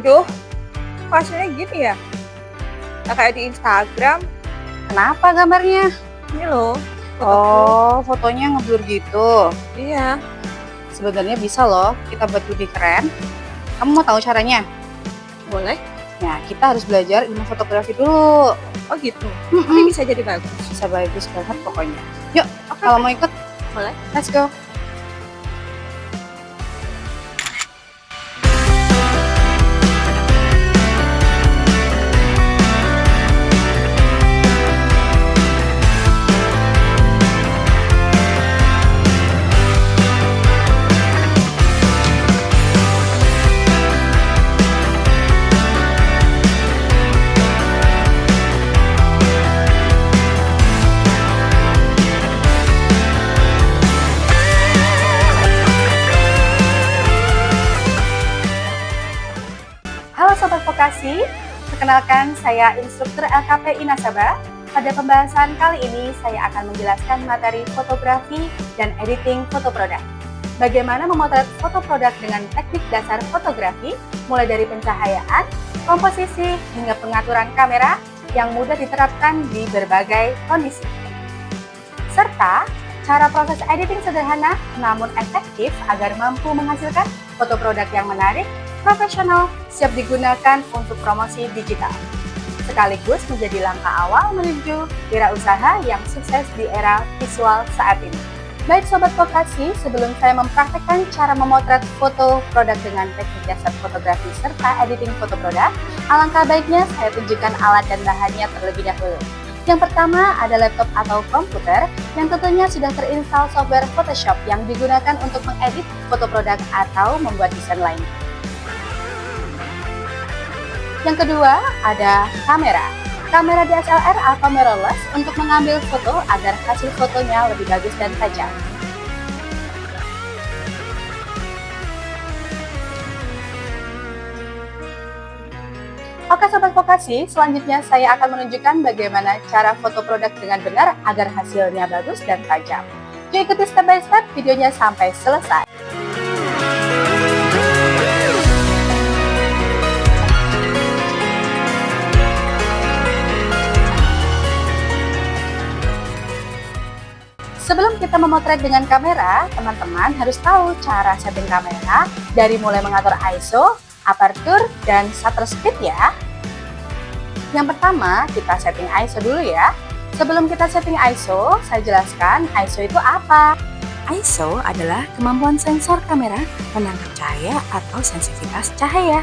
Aduh, kok hasilnya gini ya? Nggak kayak di Instagram. Kenapa gambarnya? Ini loh, fotoku. Oh, fotonya ngeblur gitu. Iya. Sebenarnya bisa loh kita buat lebih keren. Kamu mau tahu caranya? Boleh? Nah, kita harus belajar ilmu fotografi dulu. Oh gitu. Mm-mm. Tapi bisa jadi bagus. Bisa bagus banget pokoknya. Yuk, Oke. kalau mau ikut, Boleh. let's go. Halo Sobat Vokasi, perkenalkan saya instruktur LKPI Nasabah. Pada pembahasan kali ini saya akan menjelaskan materi fotografi dan editing foto produk. Bagaimana memotret foto produk dengan teknik dasar fotografi, mulai dari pencahayaan, komposisi, hingga pengaturan kamera yang mudah diterapkan di berbagai kondisi. Serta cara proses editing sederhana namun efektif agar mampu menghasilkan foto produk yang menarik, profesional, siap digunakan untuk promosi digital. Sekaligus menjadi langkah awal menuju wirausaha yang sukses di era visual saat ini. Baik Sobat Vokasi, sebelum saya mempraktekkan cara memotret foto produk dengan teknik dasar fotografi serta editing foto produk, alangkah baiknya saya tunjukkan alat dan bahannya terlebih dahulu. Yang pertama ada laptop atau komputer yang tentunya sudah terinstall software Photoshop yang digunakan untuk mengedit foto produk atau membuat desain lain. Yang kedua ada kamera. Kamera DSLR atau mirrorless untuk mengambil foto agar hasil fotonya lebih bagus dan tajam. Oke Sobat Vokasi, selanjutnya saya akan menunjukkan bagaimana cara foto produk dengan benar agar hasilnya bagus dan tajam. Yuk ikuti step by step videonya sampai selesai. Sebelum kita memotret dengan kamera, teman-teman harus tahu cara setting kamera dari mulai mengatur ISO, aperture, dan shutter speed ya. Yang pertama, kita setting ISO dulu ya. Sebelum kita setting ISO, saya jelaskan ISO itu apa. ISO adalah kemampuan sensor kamera menangkap cahaya atau sensitivitas cahaya.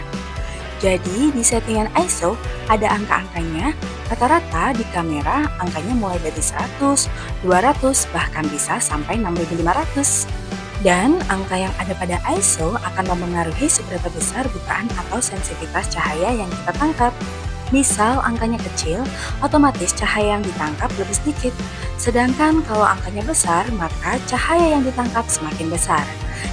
Jadi di settingan ISO ada angka-angkanya, rata-rata di kamera angkanya mulai dari 100, 200, bahkan bisa sampai 6500. Dan angka yang ada pada ISO akan mempengaruhi seberapa besar bukaan atau sensitivitas cahaya yang kita tangkap. Misal angkanya kecil, otomatis cahaya yang ditangkap lebih sedikit. Sedangkan kalau angkanya besar, maka cahaya yang ditangkap semakin besar.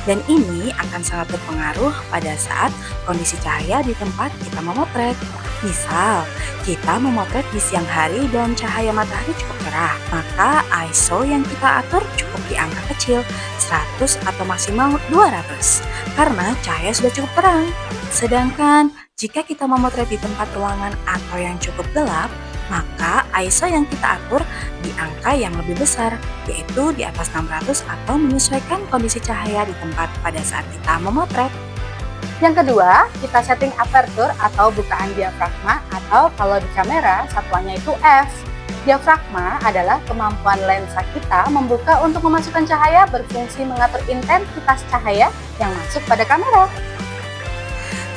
Dan ini akan sangat berpengaruh pada saat kondisi cahaya di tempat kita memotret. Misal, kita memotret di siang hari dan cahaya matahari cukup cerah, maka ISO yang kita atur cukup di angka kecil, 100 atau maksimal 200, karena cahaya sudah cukup terang. Sedangkan, jika kita memotret di tempat ruangan atau yang cukup gelap, maka ISO yang kita atur di angka yang lebih besar, yaitu di atas 600 atau menyesuaikan kondisi cahaya di tempat pada saat kita memotret. Yang kedua, kita setting aperture atau bukaan diafragma atau kalau di kamera satuannya itu f. Diafragma adalah kemampuan lensa kita membuka untuk memasukkan cahaya berfungsi mengatur intensitas cahaya yang masuk pada kamera.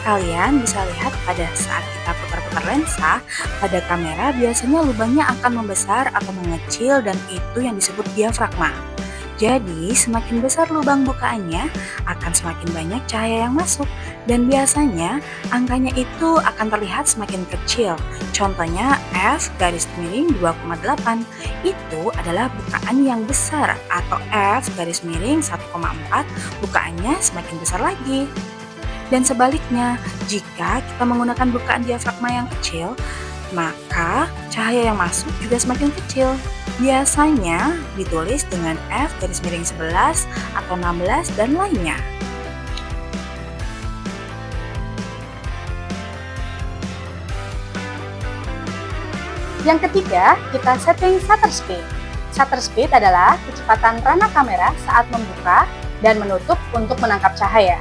Kalian bisa lihat pada saat kita putar-putar lensa, pada kamera biasanya lubangnya akan membesar atau mengecil dan itu yang disebut diafragma. Jadi, semakin besar lubang bukaannya, akan semakin banyak cahaya yang masuk. Dan biasanya, angkanya itu akan terlihat semakin kecil. Contohnya, F garis miring 2,8. Itu adalah bukaan yang besar. Atau F garis miring 1,4, bukaannya semakin besar lagi. Dan sebaliknya, jika kita menggunakan bukaan diafragma yang kecil, maka cahaya yang masuk juga semakin kecil. Biasanya ditulis dengan F garis miring 11 atau 16 dan lainnya. Yang ketiga, kita setting shutter speed. Shutter speed adalah kecepatan rana kamera saat membuka dan menutup untuk menangkap cahaya.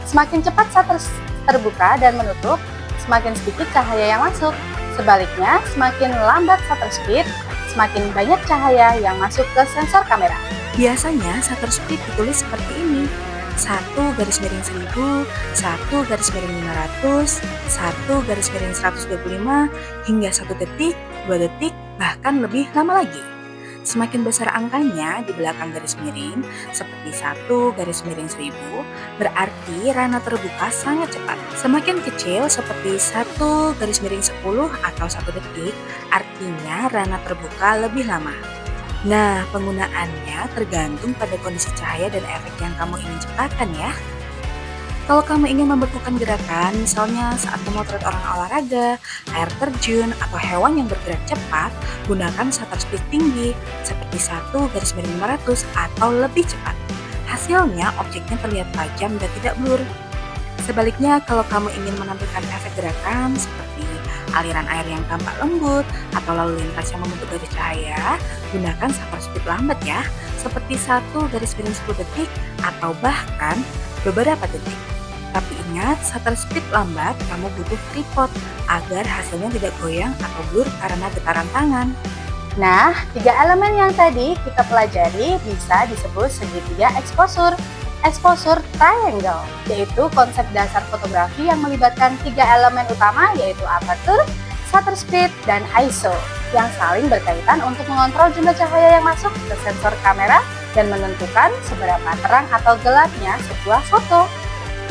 Semakin cepat shutter terbuka dan menutup, semakin sedikit cahaya yang masuk. Sebaliknya, semakin lambat shutter speed, semakin banyak cahaya yang masuk ke sensor kamera. Biasanya shutter speed ditulis seperti ini. 1/1000, 1/500, 1/125, hingga 1 detik, 2 detik, bahkan lebih lama lagi. Semakin besar angkanya di belakang garis miring, seperti 1/1000, berarti rana terbuka sangat cepat. Semakin kecil seperti 1/10 atau 1 detik, artinya rana terbuka lebih lama. Nah, penggunaannya tergantung pada kondisi cahaya dan efek yang kamu ingin ciptakan ya. Kalau kamu ingin membekukan gerakan, misalnya saat memotret orang olahraga, air terjun, atau hewan yang bergerak cepat, gunakan shutter speed tinggi, seperti 1/500 atau lebih cepat. Hasilnya, objeknya terlihat tajam dan tidak blur. Sebaliknya, kalau kamu ingin menampilkan efek gerakan seperti aliran air yang tampak lembut atau lalu lintas yang membentuk garis cahaya, gunakan shutter speed lambat ya, seperti 1/10 detik atau bahkan beberapa detik. Tapi ingat, shutter speed lambat kamu butuh tripod agar hasilnya tidak goyang atau blur karena getaran tangan. Nah, 3 elemen yang tadi kita pelajari bisa disebut segitiga exposure. Exposure triangle, yaitu konsep dasar fotografi yang melibatkan 3 elemen utama yaitu aperture, shutter speed, dan ISO yang saling berkaitan untuk mengontrol jumlah cahaya yang masuk ke sensor kamera dan menentukan seberapa terang atau gelapnya sebuah foto.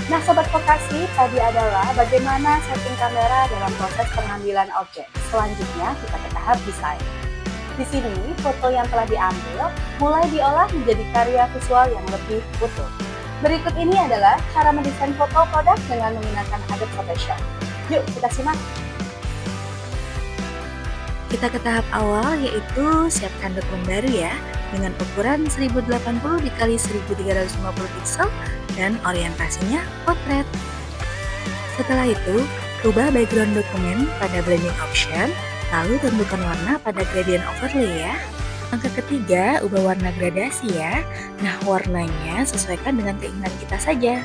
Nah, Sobat Vokasi, tadi adalah bagaimana setting kamera dalam proses pengambilan objek. Selanjutnya kita ke tahap desain. Di sini, foto yang telah diambil mulai diolah menjadi karya visual yang lebih utuh. Berikut ini adalah cara mendesain foto produk dengan menggunakan Adobe Photoshop. Yuk, kita simak. Kita ke tahap awal, yaitu siapkan dokumen baru ya, dengan ukuran 1080 x 1350 pixel dan orientasinya potret. Setelah itu, ubah background dokumen pada blending option, lalu tentukan warna pada gradient overlay ya. Langkah ketiga, ubah warna gradasi ya. Nah, warnanya sesuaikan dengan keinginan kita saja.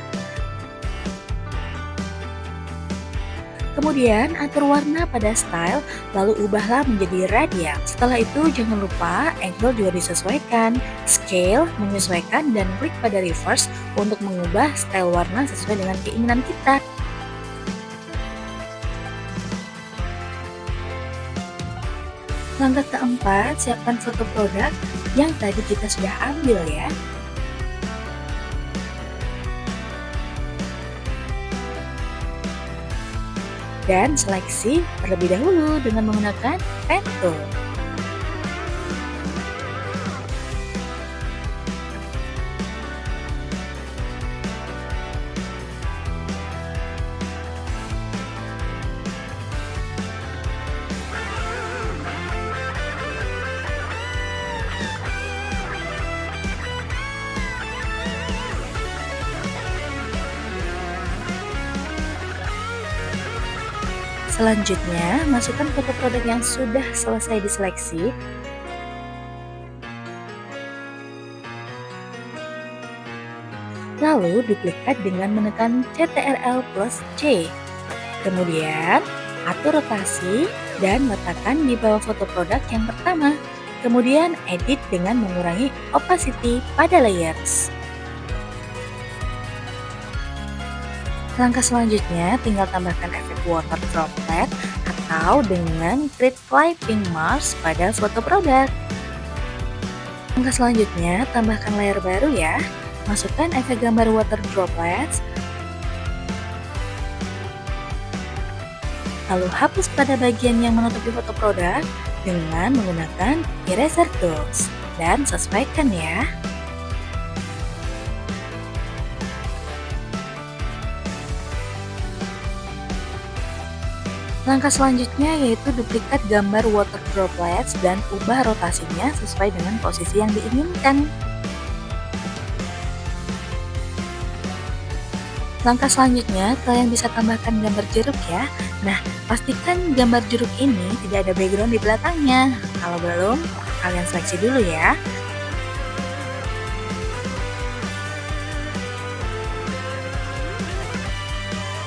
Kemudian, atur warna pada style, lalu ubahlah menjadi radial. Setelah itu, jangan lupa angle juga disesuaikan, scale, menyesuaikan, dan klik pada reverse untuk mengubah style warna sesuai dengan keinginan kita. Langkah keempat, siapkan foto produk yang tadi kita sudah ambil ya. Dan seleksi terlebih dahulu dengan menggunakan pen tool. Selanjutnya, masukkan foto produk yang sudah selesai diseleksi. Lalu duplikat dengan menekan Ctrl+C. Kemudian, atur rotasi dan letakkan di bawah foto produk yang pertama. Kemudian, edit dengan mengurangi opacity pada layers. Langkah selanjutnya, tinggal tambahkan efek water droplet atau dengan create clipping mask pada foto produk. Langkah selanjutnya, tambahkan layer baru ya. Masukkan efek gambar water droplets. Lalu hapus pada bagian yang menutupi foto produk dengan menggunakan eraser tools. Dan sesuaikan ya. Langkah selanjutnya yaitu duplikat gambar water droplets dan ubah rotasinya sesuai dengan posisi yang diinginkan. Langkah selanjutnya, kalian bisa tambahkan gambar jeruk ya. Nah, pastikan gambar jeruk ini tidak ada background di belakangnya. Kalau belum, kalian seleksi dulu ya.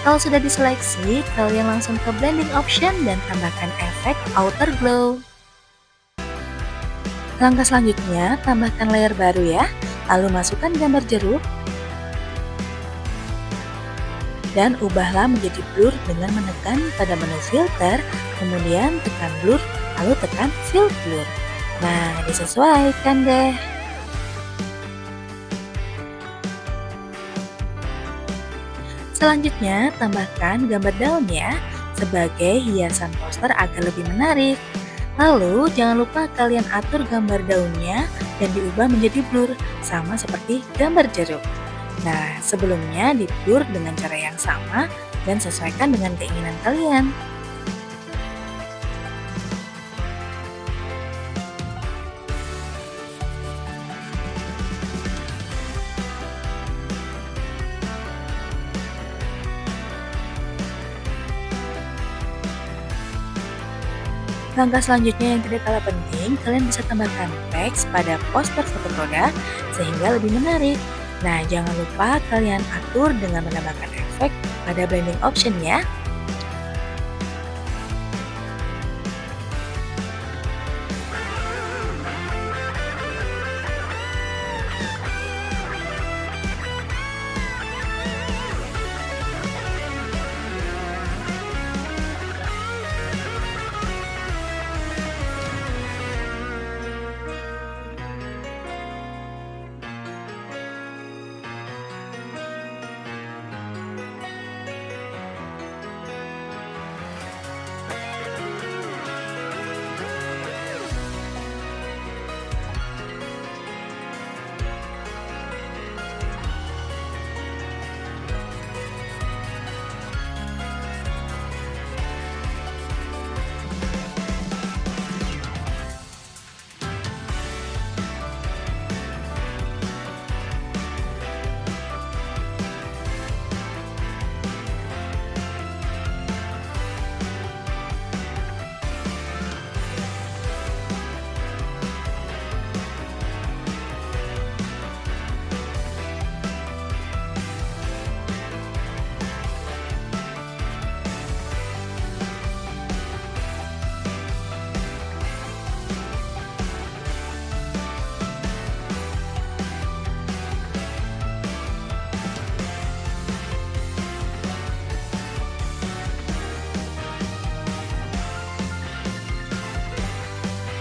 Kalau sudah diseleksi, kalian langsung ke blending option dan tambahkan efek outer glow. Langkah selanjutnya, tambahkan layer baru ya. Lalu masukkan gambar jeruk dan ubahlah menjadi blur dengan menekan pada menu filter, kemudian tekan blur, lalu tekan fill blur. Nah, disesuaikan deh. Selanjutnya, tambahkan gambar daunnya sebagai hiasan poster agar lebih menarik. Lalu, jangan lupa kalian atur gambar daunnya dan diubah menjadi blur, sama seperti gambar jeruk. Nah, sebelumnya di-blur dengan cara yang sama dan sesuaikan dengan keinginan kalian. Langkah selanjutnya yang tidak kalah penting, kalian bisa tambahkan teks pada poster foto produk sehingga lebih menarik. Nah, jangan lupa kalian atur dengan menambahkan efek pada blending option ya.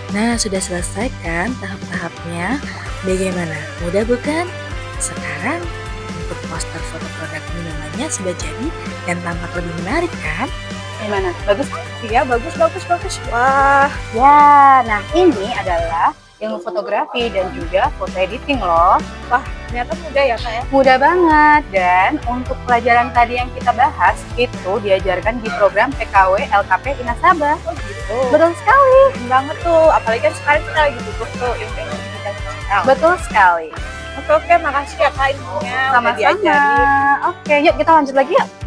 Nah, sudah selesai kan tahap-tahapnya? Bagaimana? Mudah bukan? Sekarang untuk poster foto produk minumannya sudah jadi dan tampak lebih menarik kan? Gimana? Bagus kan? Iya, bagus, bagus, bagus. Wah, Ya, nah ini adalah ilmu fotografi dan juga foto editing loh. ternyata mudah ya Kak ya. Mudah banget, dan untuk pelajaran tadi yang kita bahas itu diajarkan di program PKW LKP Inasaba. Oh gitu. Betul sekali. Keren banget tuh, apalagi kan sekarang kita lagi butuh tuh ilmu-ilmu digital. Betul sekali. Oke, makasih ya Kak ilmunya udah Sama-sama. diajarin. Oke, yuk kita lanjut lagi yuk.